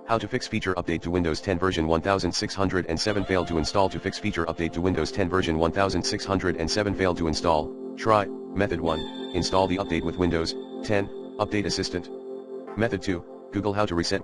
How to fix feature update to Windows 10 version 1607 failed to install. To fix feature update to Windows 10 version 1607 failed to install, try, Method 1, install the update with Windows 10, Update Assistant. Method 2, Google how to reset.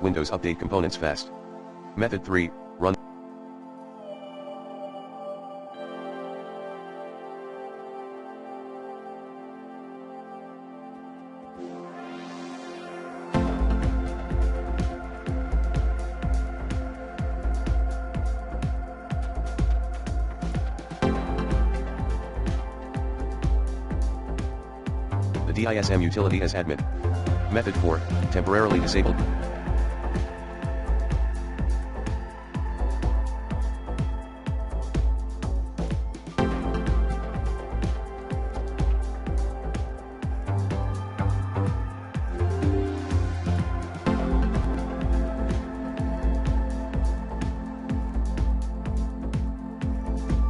Windows update components fast. Method 3, run. The DISM utility as admin. Method 4, temporarily disabled.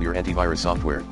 Your antivirus software.